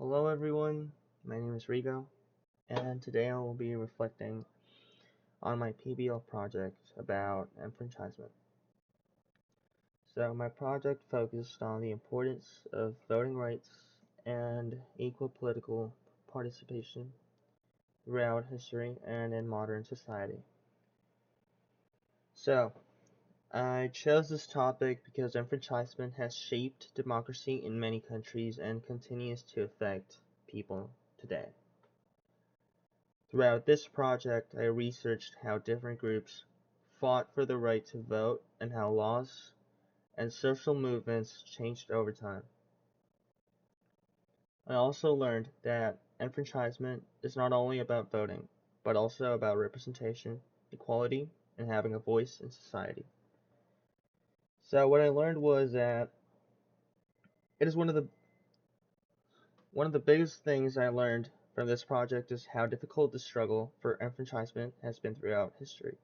Hello everyone, my name is Rigo, and today I will be reflecting on my PBL project about enfranchisement. So my project focused on the importance of voting rights and equal political participation throughout history and in modern society. So I chose this topic because enfranchisement has shaped democracy in many countries and continues to affect people today. Throughout this project, I researched how different groups fought for the right to vote and how laws and social movements changed over time. I also learned that enfranchisement is not only about voting, but also about representation, equality, and having a voice in society. So what I learned was that it is one of the biggest things I learned from this project is how difficult the struggle for enfranchisement has been throughout history.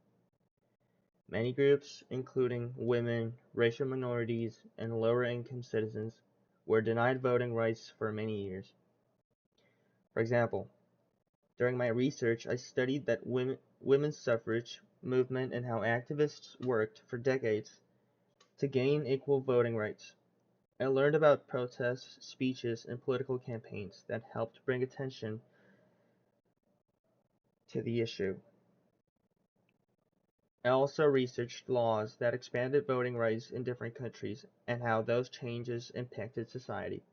Many groups, including women, racial minorities, and lower-income citizens, were denied voting rights for many years. For example, during my research, I studied that women's suffrage movement and how activists worked for decades to gain equal voting rights. I learned about protests, speeches, and political campaigns that helped bring attention to the issue. I also researched laws that expanded voting rights in different countries and how those changes impacted society.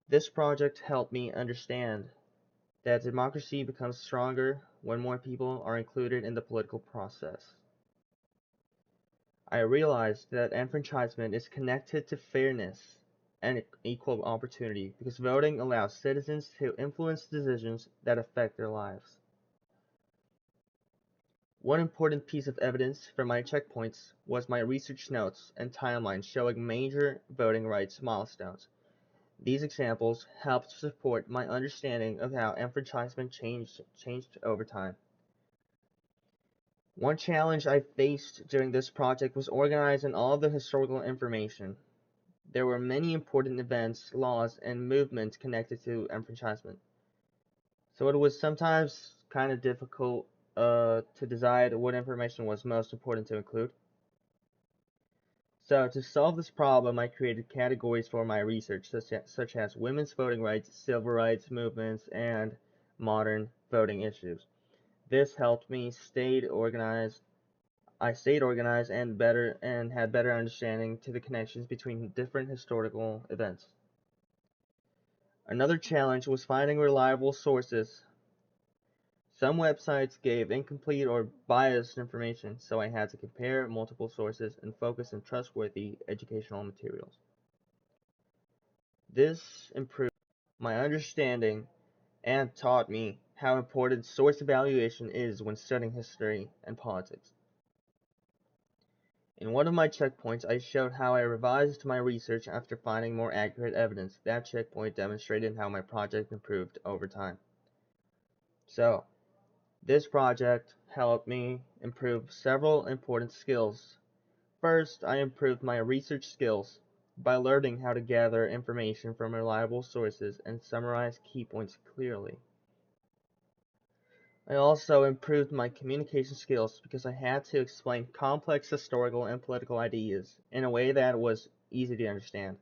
This project helped me understand that democracy becomes stronger when more people are included in the political process. I realized that enfranchisement is connected to fairness and equal opportunity because voting allows citizens to influence decisions that affect their lives. One important piece of evidence for my checkpoints was my research notes and timeline showing major voting rights milestones. These examples helped support my understanding of how enfranchisement changed over time. One challenge I faced during this project was organizing all of the historical information. There were many important events, laws, and movements connected to enfranchisement, so it was sometimes kind of difficult to decide what information was most important to include. So to solve this problem, I created categories for my research, such as women's voting rights, civil rights movements, and modern voting issues. This helped me stay organized. I stayed organized and had better understanding to the connections between different historical events. Another challenge was finding reliable sources. Some websites gave incomplete or biased information, so I had to compare multiple sources and focus on trustworthy educational materials. This improved my understanding and taught me how important source evaluation is when studying history and politics. In one of my checkpoints, I showed how I revised my research after finding more accurate evidence. That checkpoint demonstrated how my project improved over time. So, this project helped me improve several important skills. First, I improved my research skills by learning how to gather information from reliable sources and summarize key points clearly. I also improved my communication skills because I had to explain complex historical and political ideas in a way that was easy to understand.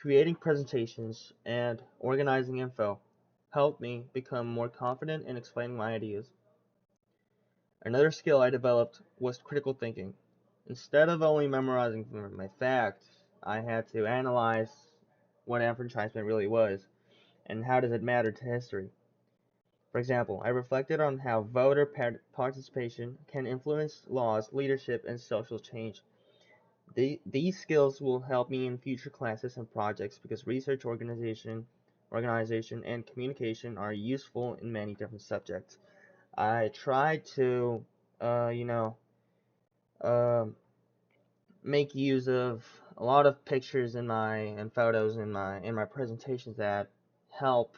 Creating presentations and organizing info helped me become more confident in explaining my ideas. Another skill I developed was critical thinking. Instead of only memorizing my facts, I had to analyze what enfranchisement really was and how does it matter to history. For example, I reflected on how voter participation can influence laws, leadership, and social change. These skills will help me in future classes and projects because research organization, and communication are useful in many different subjects. I tried to, uh, you know, um make use of a lot of pictures in my and photos in my presentations that help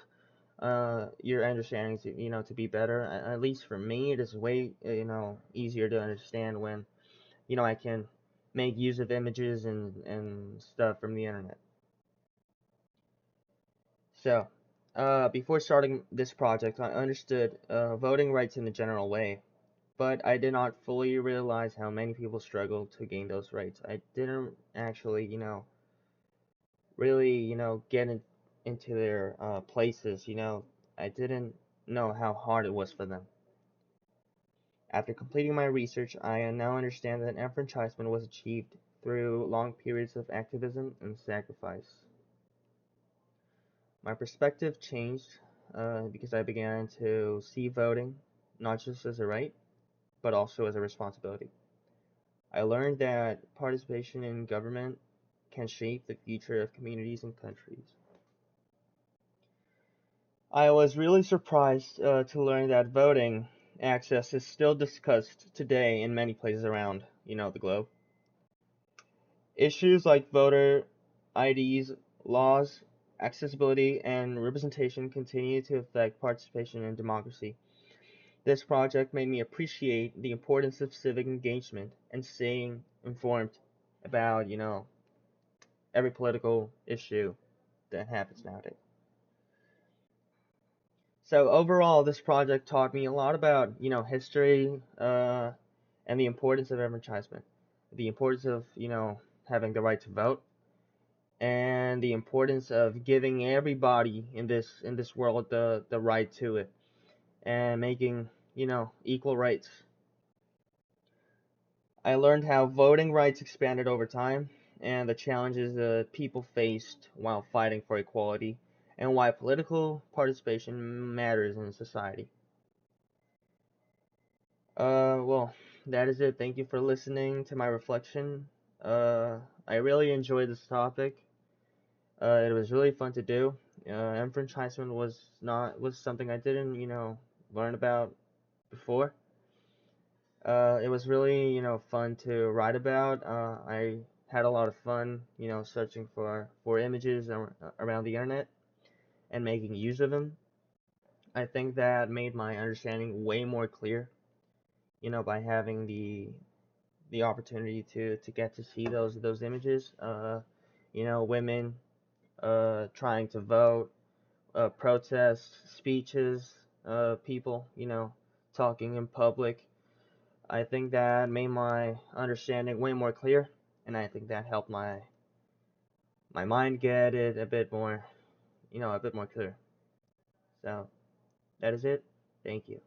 your understanding to to be better. At least for me, it is way easier to understand when I can make use of images and stuff from the internet. So, before starting this project, I understood voting rights in a general way, but I did not fully realize how many people struggle to gain those rights. I didn't actually, really, get into their places, I didn't know how hard it was for them. After completing my research, I now understand that enfranchisement was achieved through long periods of activism and sacrifice. My perspective changed because I began to see voting not just as a right, but also as a responsibility. I learned that participation in government can shape the future of communities and countries. I was really surprised to learn that voting access is still discussed today in many places around, the globe. Issues like voter IDs, laws, accessibility, and representation continue to affect participation in democracy. This project made me appreciate the importance of civic engagement and staying informed about, every political issue that happens nowadays. So overall, this project taught me a lot about, history, and the importance of enfranchisement, the importance of, having the right to vote, and the importance of giving everybody in this world the right to it, and making, equal rights. I learned how voting rights expanded over time, and the challenges that people faced while fighting for equality, and why political participation matters in society. Well, that is it. Thank you for listening to my reflection. Uh, I really enjoyed this topic. It was really fun to do. Enfranchisement was something I didn't, learn about before. It was really, fun to write about. I had a lot of fun, searching for images around the internet and making use of them. I think that made my understanding way more clear, by having the opportunity to get to see those images. Women trying to vote, protests, speeches, people, talking in public. I think that made my understanding way more clear, and I think that helped my mind get it a bit more, a bit more clear. So that is it. Thank you.